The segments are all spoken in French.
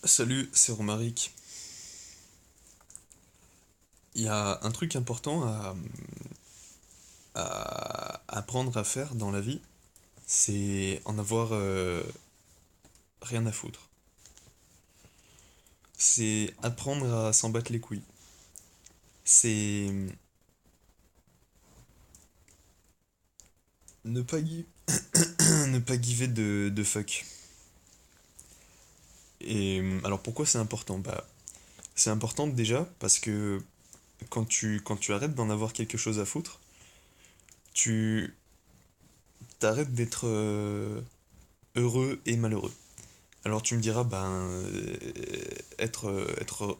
Salut, c'est Romaric. Il y a un truc important à apprendre à faire dans la vie, c'est en avoir rien à foutre. C'est apprendre à s'en battre les couilles. C'est ne pas, ne pas giver de fuck. Et alors pourquoi c'est important? C'est important déjà parce que quand tu arrêtes d'en avoir quelque chose à foutre, tu t'arrêtes d'être heureux et malheureux. Alors tu me diras,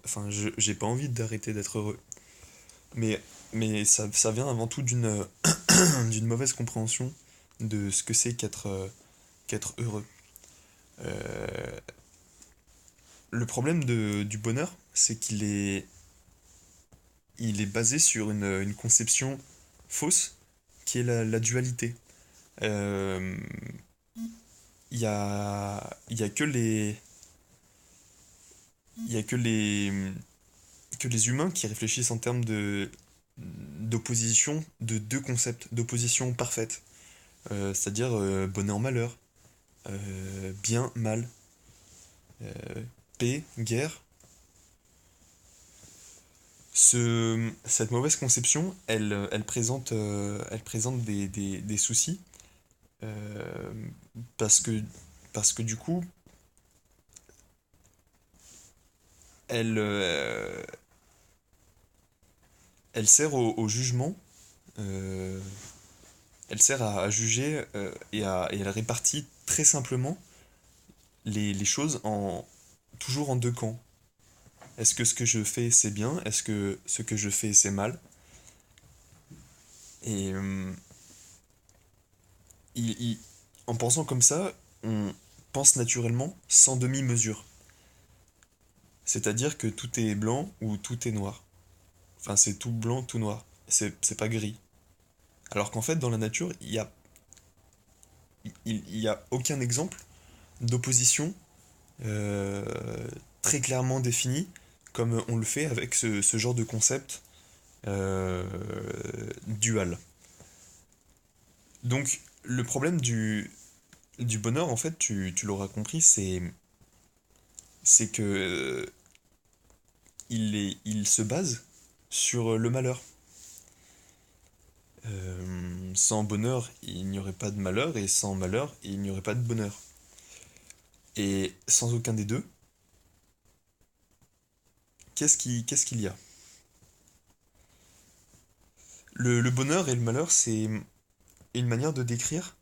enfin, j'ai pas envie d'arrêter d'être heureux. Mais, mais ça vient avant tout d'une mauvaise compréhension de ce que c'est qu'être heureux. Euh, le problème du bonheur, c'est il est basé sur une conception fausse qui est la dualité. Euh, il y a que il y a que les humains qui réfléchissent en termes d'opposition de deux concepts, d'opposition parfaite. C'est-à-dire bonheur-malheur, bien-mal, paix, guerre. Cette mauvaise conception, elle présente des soucis euh, parce que, parce que du coup, elle, euh, elle sert au jugement, euh, elle sert à juger et elle répartit très simplement les choses toujours en deux camps. Est-ce que ce que je fais c'est bien? Est-ce que ce que je fais c'est mal? Et il- il- en pensant comme ça, on pense naturellement sans demi-mesure. C'est-à-dire que tout est blanc ou tout est noir. Enfin, c'est tout blanc, tout noir. C'est pas gris. Alors qu'en fait, dans la nature, il y a aucun exemple d'opposition euh, très clairement définie comme on le fait avec ce genre de concept euh, dual. Donc, le problème du bonheur, en fait, tu l'auras compris, c'est que il se base sur le malheur. Sans bonheur, il n'y aurait pas de malheur, et sans malheur, il n'y aurait pas de bonheur. Et sans aucun des deux, qu'est-ce qu'il y a? Le bonheur et le malheur, c'est une manière de décrire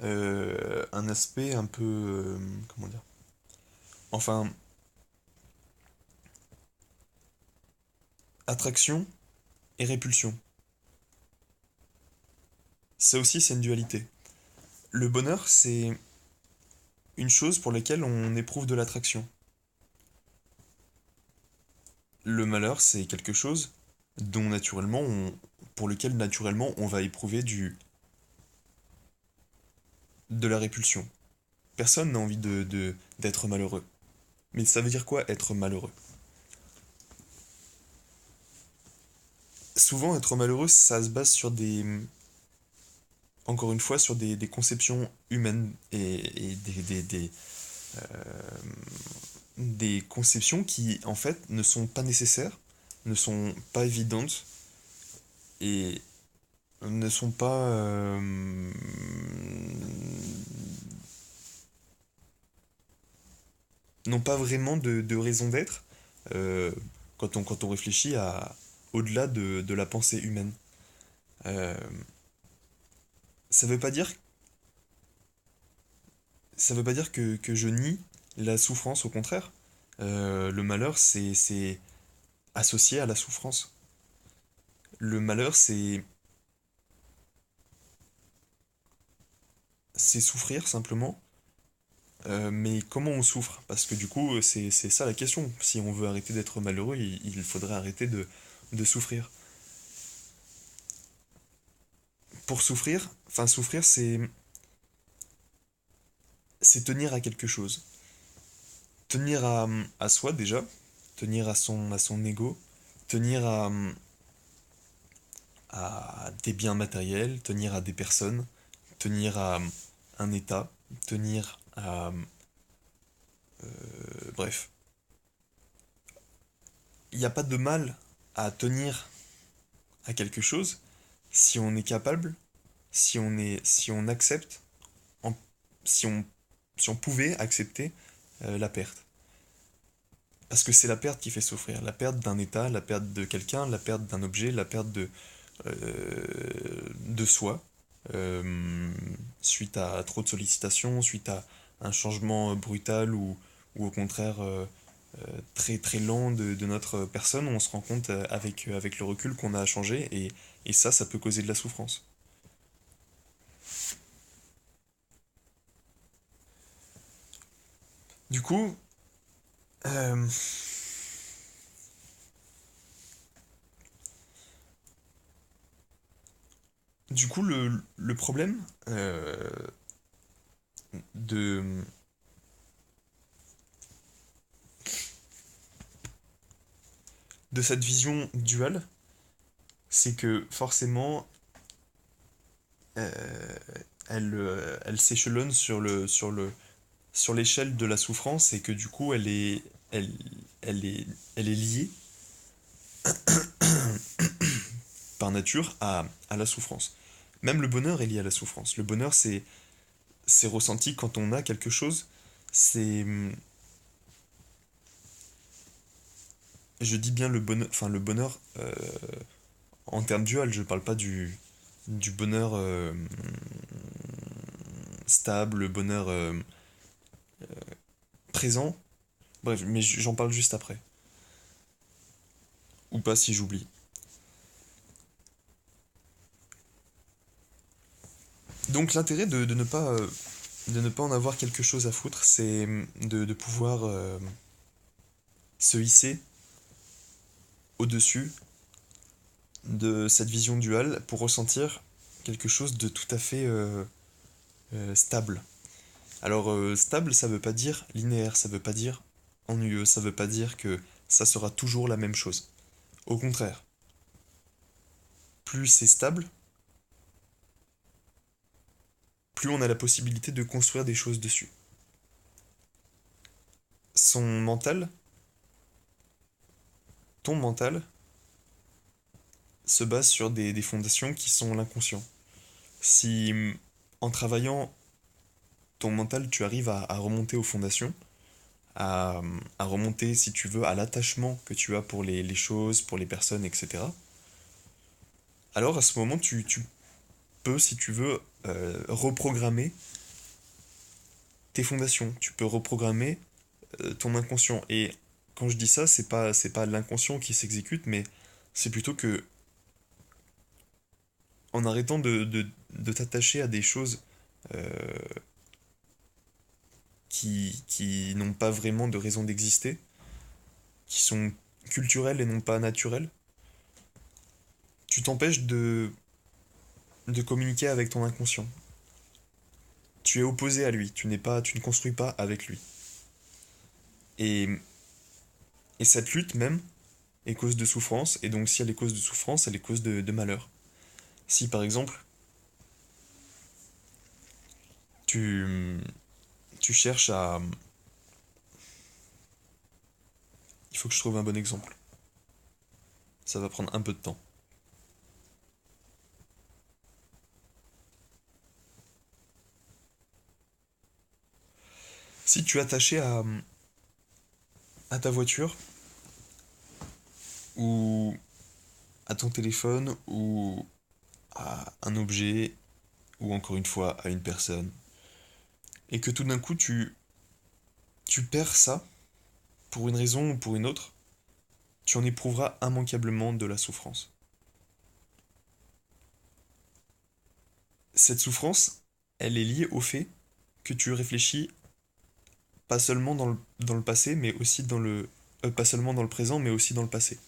un aspect un peu... comment dire? Enfin, attraction et répulsion. Ça aussi, c'est une dualité. Le bonheur, c'est une chose pour laquelle on éprouve de l'attraction. Le malheur, c'est quelque chose dont pour lequel naturellement on va éprouver de la répulsion. Personne n'a envie d'être malheureux. Mais ça veut dire quoi être malheureux? Souvent, être malheureux, ça se base sur encore une fois, sur des conceptions humaines et des conceptions qui, en fait, ne sont pas nécessaires, ne sont pas évidentes et ne sont pas n'ont pas vraiment de raison d'être euh, quand on réfléchit au-delà de la pensée humaine. Euh, ça veut pas dire ça veut pas dire que je nie la souffrance, au contraire. Le malheur, c'est associé à la souffrance. Le malheur, c'est souffrir simplement. Mais comment on souffre? Parce que du coup, c'est ça la question. Si on veut arrêter d'être malheureux, il faudrait arrêter de souffrir. Pour souffrir, enfin souffrir, c'est tenir à quelque chose. tenir à soi déjà, tenir à son ego, tenir à des biens matériels, tenir à des personnes, tenir à un état, tenir à... bref. Il n'y a pas de mal à tenir à quelque chose si on est capable, si on accepte, en- si on, si on pouvait accepter la perte. Parce que c'est la perte qui fait souffrir. La perte d'un état, la perte de quelqu'un, la perte d'un objet, la perte de soi, suite à trop de sollicitations, suite à un changement brutal ou au contraire très très lent de notre personne, on se rend compte avec le recul qu'on a changé et ça peut causer de la souffrance. Du coup, euh, le problème de, de cette vision duale, c'est que forcément, euh, elle s'échelonne sur l'échelle de la souffrance et que du coup, elle, elle est liée par nature à la souffrance. Même le bonheur est lié à la souffrance. Le bonheur, c'est ressenti quand on a quelque chose. C'est, je dis bien le bonheur en termes dual. Je parle pas du bonheur stable, le bonheur présent. Bref, mais j'en parle juste après. Ou pas si j'oublie. Donc l'intérêt de ne pas en avoir quelque chose à foutre, c'est de pouvoir se hisser au-dessus de cette vision duale pour ressentir quelque chose de tout à fait stable. Alors stable, ça veut pas dire linéaire, ça veut pas dire ennuyeux, ça veut pas dire que ça sera toujours la même chose. Au contraire, plus c'est stable, plus on a la possibilité de construire des choses dessus. Son mental, ton mental, se base sur des fondations qui sont l'inconscient. Si en travaillant ton mental, tu arrives à remonter aux fondations, à remonter, si tu veux, à l'attachement que tu as pour les choses, pour les personnes, etc., alors à ce moment, tu peux, si tu veux, reprogrammer tes fondations. Tu peux reprogrammer ton inconscient. Et quand je dis ça, c'est pas l'inconscient qui s'exécute, mais c'est plutôt que en arrêtant de t'attacher à des choses euh, qui n'ont pas vraiment de raison d'exister, qui sont culturelles et non pas naturelles, tu t'empêches de communiquer avec ton inconscient. Tu es opposé à lui, tu ne construis pas avec lui. Et, et cette lutte même est cause de souffrance, et donc si elle est cause de souffrance, elle est cause de malheur. Si par exemple, tu, tu cherches à... Il faut que je trouve un bon exemple. Ça va prendre un peu de temps. Si tu es attaché à ta voiture, ou à ton téléphone, ou à un objet, ou encore une fois à une personne, et que tout d'un coup tu perds ça, pour une raison ou pour une autre, tu en éprouveras immanquablement de la souffrance. Cette souffrance, elle est liée au fait que tu réfléchis pas seulement dans le passé, mais aussi pas seulement dans le présent, mais aussi dans le passé.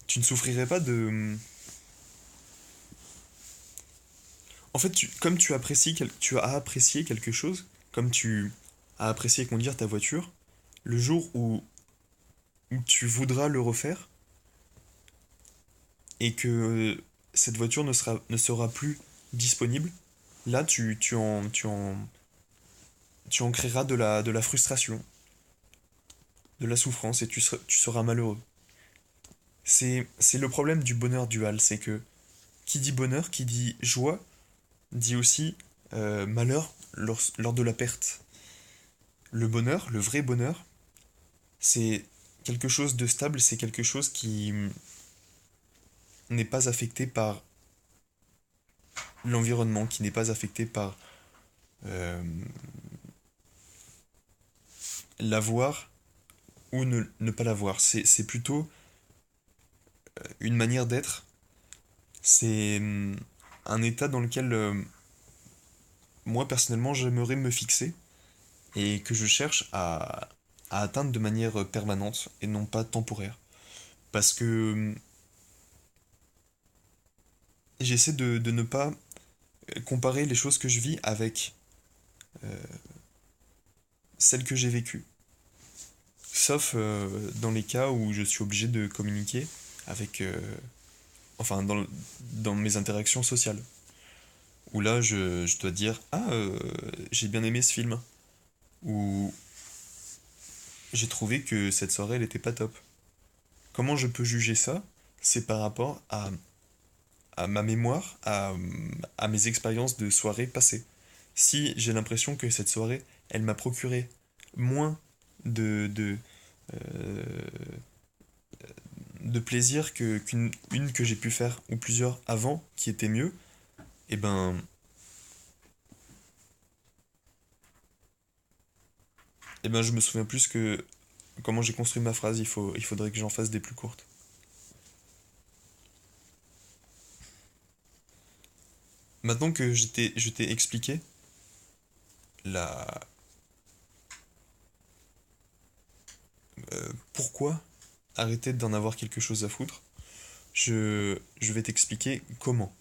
Tu ne souffrirais pas de... En fait, comme tu as apprécié quelque chose, comme tu as apprécié conduire ta voiture, Le jour où tu voudras le refaire et que cette voiture ne sera plus disponible, là tu en créeras de la frustration, de la souffrance et tu seras malheureux. C'est le problème du bonheur dual, c'est que qui dit bonheur, qui dit joie, dit aussi malheur lors de la perte. Le bonheur, le vrai bonheur, c'est quelque chose de stable, c'est quelque chose qui n'est pas affecté par l'environnement, qui n'est pas affecté par euh, l'avoir ou ne pas l'avoir. C'est plutôt une manière d'être, c'est un état dans lequel moi personnellement j'aimerais me fixer et que je cherche à atteindre de manière permanente et non pas temporaire. Parce que j'essaie de ne pas comparer les choses que je vis avec celles que j'ai vécues. Sauf dans les cas où je suis obligé de communiquer avec... enfin, dans mes interactions sociales. Où là, je dois dire, ah, j'ai bien aimé ce film. Ou j'ai trouvé que cette soirée, elle était pas top. Comment je peux juger ça? C'est par rapport à ma mémoire, à mes expériences de soirées passées. Si j'ai l'impression que cette soirée, elle m'a procuré moins de, euh, de plaisir qu'une une que j'ai pu faire, ou plusieurs avant, qui étaient mieux, et ben je me souviens plus que comment j'ai construit ma phrase, il faudrait que j'en fasse des plus courtes. Maintenant que je t'ai expliqué la, pourquoi arrêter d'en avoir quelque chose à foutre, je vais t'expliquer comment.